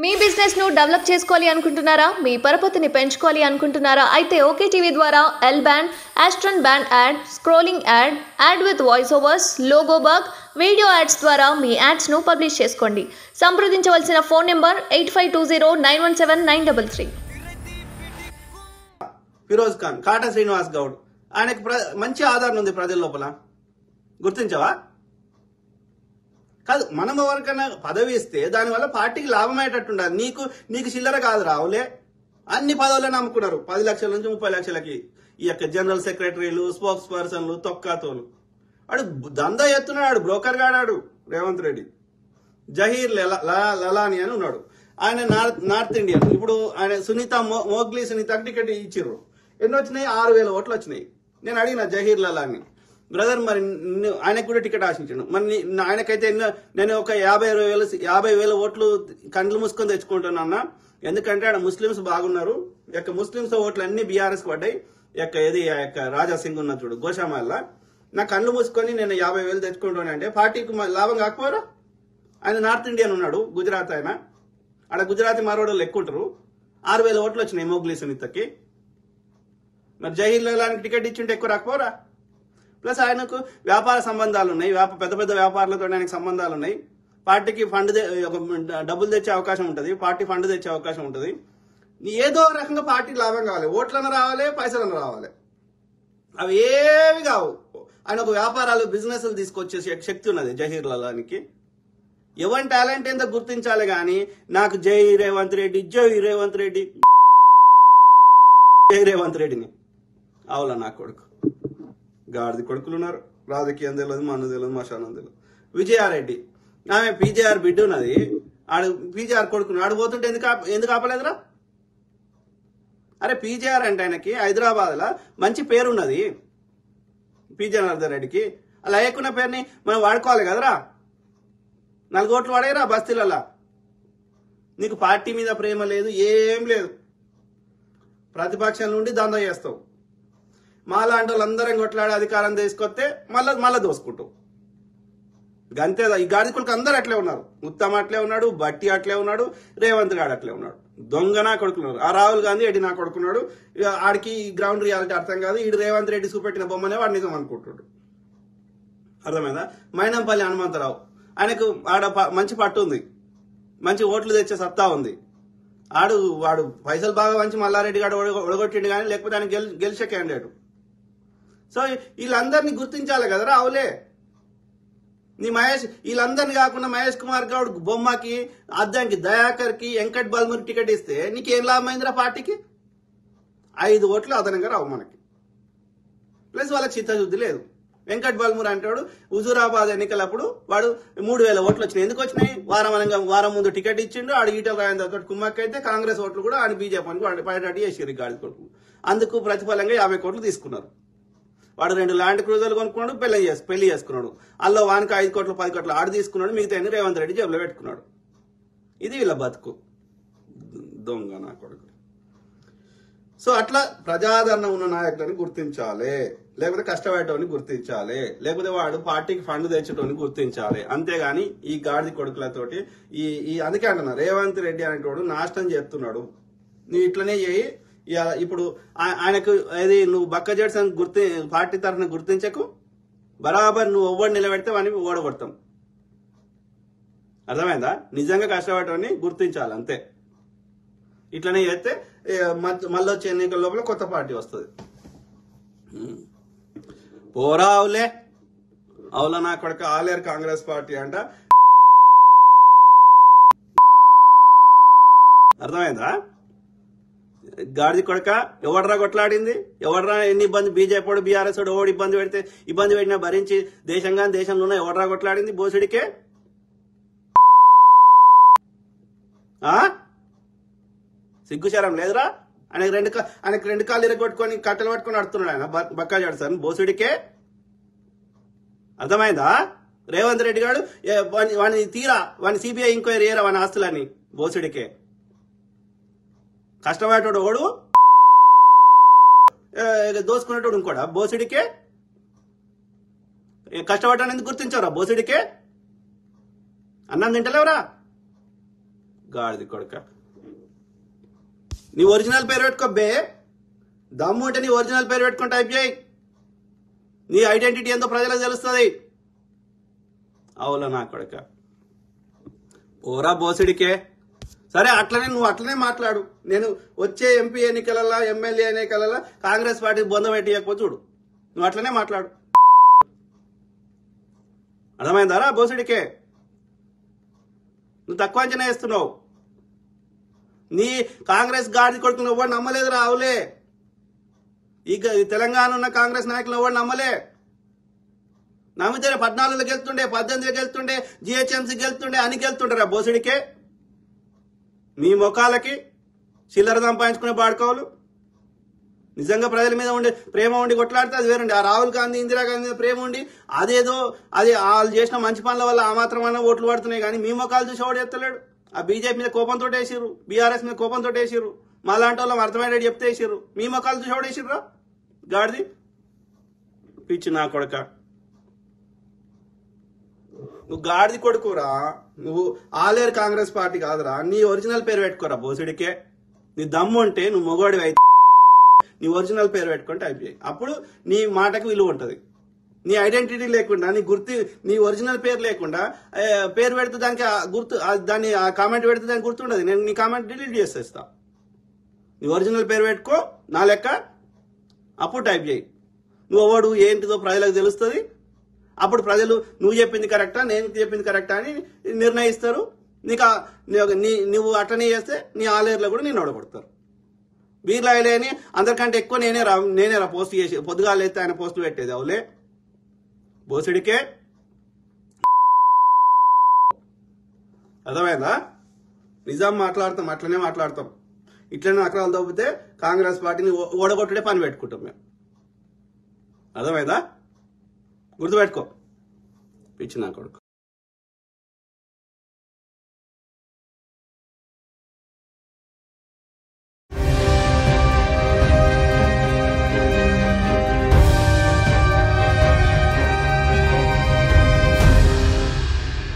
మీ business ను develop చేసుకోవాలి అనుకుంటున్నారా? మీ పరపతిని పెంచుకోవాలి అనుకుంటున్నారా? అయితే ఓకే టీవీ ద్వారా L band, Aston band ad, scrolling ad, ad with voice overs, logo bug, video ads ద్వారా మీ యాడ్స్ ను పబ్లిష్ చేసుకోండి. సంప్రదించవలసిన ఫోన్ నెంబర్ 8520917933. ఫిరోజ్ ఖాన్, కాటా శ్రీనివాస్ గౌడ్, ఆయనకు మంచి ఆదరణ ఉంది ప్రజల లోపల. గుర్తించవా? కాదు, మనం ఎవరికైనా పదవి ఇస్తే దానివల్ల పార్టీకి లాభం అయ్యేటట్టు ఉండాలి. నీకు చిల్లర కాదు రావులే. అన్ని పదవులను నమ్ముకున్నారు 10 లక్షల నుంచి 30 లక్షలకి. ఈ యొక్క జనరల్ సెక్రటరీలు, స్పోక్స్ పర్సన్లు, తొక్కాతోలు. వాడు దందా ఎత్తున్నాడు, బ్రోకర్ గాడాడు రేవంత్ రెడ్డి. జహీర్ లలాని అని ఉన్నాడు, ఆయన నార్త్ ఇండియన్. ఇప్పుడు ఆయన మోగ్లీ సునీతకి టికెట్ ఇచ్చిర్రు. ఎన్ని వచ్చినాయి? 6,000 ఓట్లు వచ్చినాయి. నేను అడిగిన జహీర్ లలాని, బ్రదర్ మరి ఆయనకు కూడా టికెట్ ఆశించాను, మరి ఆయనకైతే నేను ఒక 50,000 ఓట్లు కండ్లు మూసుకొని తెచ్చుకుంటున్నా. ఎందుకంటే ఆడ ముస్లింస్ బాగున్నారు. ముస్లింస్ ఓట్లు అన్ని బీఆర్ఎస్ పడ్డాయి. రాజా సింగ్ ఉన్న చూడు గోషామాల్లా, నా కళ్ళు మూసుకొని నేను 50,000 తెచ్చుకుంటున్నా అంటే పార్టీకి లాభం కాకపోరా? ఆయన నార్త్ ఇండియన్ ఉన్నాడు, గుజరాత్. ఆయన ఆడ గుజరాతీ మార్వాడోళ్ళు ఎక్కువ ఉంటారు. 6,000 ఓట్లు వచ్చినాయి మోగ్లీ సునీతకి. మరి జహీర్ లాలానికి టికెట్ ఇచ్చింటే ఎక్కువ రాకపోరా? ప్లస్ ఆయనకు వ్యాపార సంబంధాలు ఉన్నాయి, పెద్ద పెద్ద వ్యాపారాలతో ఆయనకు సంబంధాలు ఉన్నాయి. పార్టీకి డబ్బులు తెచ్చే అవకాశం ఉంటుంది, పార్టీ ఫండ్ తెచ్చే అవకాశం ఉంటుంది. ఏదో రకంగా పార్టీకి లాభం కావాలి, ఓట్లను రావాలి, పైసలను రావాలి. అవి ఏవి కావు. ఆయన ఒక వ్యాపారాలు, బిజినెస్ తీసుకొచ్చే శక్తి ఉన్నది జహీర్ లాలానికి. ఎవరి టాలెంట్ ఏందో గుర్తించాలి గాని నాకు జై రేవంత్ రెడ్డి, జై రేవంత్ రెడ్డి, జై రేవంత్ రెడ్డిని అవులా నా కొడుకు. గాడిది కొడుకులు ఉన్నారు, రాజకీయం తెలియదు, మన్ను తెలియదు, మశానం తెలియదు. విజయారెడ్డి, ఆమె పీజేఆర్ బిడ్డ ఉన్నది, ఆడు పీజేఆర్ కొడుకును ఆడు పోతుంటే ఎందుకు ఆపలేదురా? అరే పీజేఆర్ అంటే ఆయనకి హైదరాబాద్ లా మంచి పేరున్నది. జనార్దన్ రెడ్డికి అలా లేకున్న పేరుని మనం వాడుకోవాలి కదరా. 4 ఓట్లు వాడేరా బస్తీలలా. నీకు పార్టీ మీద ప్రేమ లేదు, ఏం లేదు. ప్రతిపక్షం నుండి దందా చేస్తావు. మాలాంటి వాళ్ళందరం కొట్లాడి అధికారం తీసుకొస్తే మళ్ళా దోసుకుంటావు. గంతే. ఈ గాడికులకు అందరు అట్లే ఉన్నారు. ఉత్తమ్ అట్లే ఉన్నాడు, బట్టి అట్లే ఉన్నాడు, రేవంత్ గాడు అట్లే ఉన్నాడు. దొంగ నా కొడుకున్నారు. ఆ రాహుల్ గాంధీ ఎడి నా కొడుకున్నాడు. ఆడికి గ్రౌండ్ రియాలిటీ అర్థం కాదు. ఈడు రేవంత్ రెడ్డి చూపెట్టిన బొమ్మనే వాడు నిజం అనుకుంటున్నాడు. అర్థమైందా? మైనంపల్లి హనుమంతరావు, ఆయనకు ఆడ మంచి పట్టు ఉంది, మంచి ఓట్లు తెచ్చే సత్తా ఉంది. వాడు పైసలు బాగా మంచి మల్లారెడ్డి గారు ఒడగొట్టిండు కానీ లేకపోతే ఆయన గెలిచే క్యాండిడేట్. సో వీళ్ళందరినీ గుర్తించాలి కదరా. అవులే నీ మహేష్, వీళ్ళందరినీ కాకుండా మహేష్ కుమార్ గౌడ్ బొమ్మకి, అద్దంకి, దయాకర్ కి, వెంకట్ బల్మూరి టికెట్ ఇస్తే నీకేం లాభం అయిందిరా? పార్టీకి 5 ఓట్లు అదనంగా రావు మనకి. ప్లస్ వాళ్ళకి చిత్తశుద్ధి లేదు. వెంకట్ బల్మూరి అంటాడు హుజూరాబాద్ ఎన్నికలప్పుడు వాడు 3,000 ఓట్లు వచ్చినాయి. ఎందుకు వచ్చినాయి? వారం ముందు టికెట్ ఇచ్చిండు. ఆడు ఈటల రాజేందర్ కుమ్మక్క అయితే కాంగ్రెస్ ఓట్లు కూడా ఆయన బీజేపీకి పడేటట్టు చేసారు గాడి కొడుకు. అందుకు ప్రతిఫలంగా 50 కోట్లు తీసుకున్నారు. వాడు 2 ల్యాండ్ క్రూజర్లు కొనుక్కున్నాడు, పెళ్లి చేసుకున్నాడు. అల్లో వానికి 5 కోట్లు 10 కోట్లు ఆడు తీసుకున్నాడు. మిగతా రేవంత్ రెడ్డి జేబులో పెట్టుకున్నాడు. ఇది వీళ్ళ బతుకు. దొంగ నా కొడుకు. సో అట్లా ప్రజాదరణ ఉన్న నాయకులని గుర్తించాలి, లేకపోతే కష్టపడేటోని గుర్తించాలి, లేకపోతే వాడు పార్టీకి ఫండ్ తెచ్చేటోని గుర్తించాలి. అంతేగాని ఈ గాడిది కొడుకులతోటి అందుకే అంటున్నా, రేవంత్ రెడ్డి అనేటోడు నాశనం చేస్తున్నాడు. నువ్వు ఇట్లనే చేయి. ఇప్పుడు ఆయనకు ఏది నువ్వు బక్క జడ్సన్ పార్టీ తరఫున గుర్తించకు. బరాబర్ నువ్వు ఎవ్వడు నిలబెడితే వాడిని ఓడగొడతాం. అర్థమైందా? నిజంగా కష్టపడటం గుర్తించాలి అంతే. ఇట్లనే చేస్తే మళ్ళీ వచ్చే ఎన్నికల లోపల కొత్త పార్టీ వస్తుంది. పోరా అవులే, అవులా నా కొడుక. ఆలేరు కాంగ్రెస్ పార్టీ అంట. అర్థమైందా? గాడిది కొడక. ఎవడరా కొట్లాడింది? ఎవడరా ఎన్ని ఇబ్బంది? బీజేపీ వాడు, బీఆర్ఎస్ వాడు ఎవడు ఇబ్బంది పెట్టినా భరించి దేశంలోనే ఎవడరా కొట్లాడింది? బోసుడికే. సిగ్గుచారం లేదురా? ఆయనకు 2 కాళ్ళు ఇరగొట్టుకొని కట్టెలు పట్టుకొని ఆడుతున్నాడు ఆయన బక్కా చేస్తాను బోసుడికే. అర్థమైందా? రేవంత్ రెడ్డి గారు వాడిని సిబిఐ ఎంక్వైరీ చేయరా వాని ఆస్తులని? బోసుడికే. కష్టపడేటోడు ఓడు, దోసుకునేటోడు ఇంకోడా? బోసుడికే. కష్టపడ్డాను ఎందుకు గుర్తించవరా? బోసుడికే. అన్నం తింటలేవరా? గాడిది కొడుక. నీ ఒరిజినల్ పేరు పెట్టుకోబ్బే. దమ్ము ఉంటే నీ ఒరిజినల్ పేరు పెట్టుకుని టైప్ చేయి. నీ ఐడెంటిటీ ఎంతో ప్రజలకు తెలుస్తుంది. అవులా నా కొడుక. ఓరా బోసిడికే. సరే నువ్వు అట్లనే మాట్లాడు. నేను వచ్చే ఎంపీ ఎన్నికలలో ఎమ్మెల్యే ఎన్నికలలో కాంగ్రెస్ పార్టీ బొంద పెట్టియకపోతే చూడు. నువ్వు అట్లనే మాట్లాడు. అర్థమైందారా బోసిడికే? నువ్వు తక్కువ అంచనా వేస్తున్నావు. నీ కాంగ్రెస్ గాడి కొడుకుని ఎవరు నమ్మలేదు రావులే. ఈ తెలంగాణ ఉన్న కాంగ్రెస్ నాయకులు ఎవరు నమ్మలే. నమ్మితే 14 గెలుతుండే, 18 గెలుతుండే, జిహెచ్ఎంసీ గెలుతుండే, అని గెలుతుంటారా బోసిడికే? మీ ముఖాలకి చిల్లర సంపాదించుకునే బాడుకోవాలి. నిజంగా ప్రజల మీద ఉండే ప్రేమ ఉండి కొట్లాడితే అది వేరండి. ఆ రాహుల్ గాంధీ, ఇందిరాగాంధీ మీద ప్రేమ ఉండి అది వాళ్ళు చేసిన మంచి పనుల వల్ల ఆ మాత్రమైనా ఓట్లు పడుతున్నాయి. కానీ మీ ముఖాలు చూసి ఓడి ఎత్తలేడు. ఆ బీజేపీ మీద కోపంతో వేసిర్రు, బీఆర్ఎస్ మీద కోపంతో వేసిర్రు, మా లాంటి వాళ్ళం అర్థమయ్యేది చెప్తే వేసిర్రు. మీ ముఖాలు చూసి ఓడేసిర్రా గాడిది పిచ్చి నా కొడుక. నువ్వు గాడిది కొడుకురా. నువ్వు ఆలేరు కాంగ్రెస్ పార్టీ కాదురా. నీ ఒరిజినల్ పేరు పెట్టుకోరా బోసిడికే. నీ దమ్ము ఉంటే నువ్వు మొగోడివి అయితే నీ ఒరిజినల్ పేరు పెట్టుకొని టైప్ చేయి. అప్పుడు నీ మాటకు విలువ ఉంటుంది. నీ ఐడెంటిటీ లేకుండా, నీ ఒరిజినల్ పేరు లేకుండా పేరు పెడితే దానికి దాన్ని కామెంట్ పెడితే దానికి గుర్తుండదు. నేను నీ కామెంట్ డిలీట్ చేసేస్తా. నీ ఒరిజినల్ పేరు పెట్టుకో నా లెక్క. అప్పుడు టైప్ చేయి. నువ్వు ఎవడు ఏంటిదో ప్రజలకు తెలుస్తుంది. అప్పుడు ప్రజలు నువ్వు చెప్పింది కరెక్టా, నేను చెప్పింది కరెక్టా అని నిర్ణయిస్తారు. నువ్వు అట్లనే చేస్తే నీ ఆలేరులో కూడా నేను ఓడగొడతారు. బీర్లాయలేని అందరికంటే ఎక్కువ నేనే పోస్ట్ చేసి పొద్దుగాలు అయితే ఆయన పోస్టులు పెట్టేది. అవులే బోసిడికే. అర్థమైందా? నిజాం మాట్లాడతాం, అట్లనే మాట్లాడతాం. ఇట్లనే అక్రాలు తప్పితే కాంగ్రెస్ పార్టీని ఓడగొట్టుడే పని పెట్టుకుంటాం మేము. అర్థమైందా? గుర్తుపెట్టుకో పిచ్చి నా కొడుకు.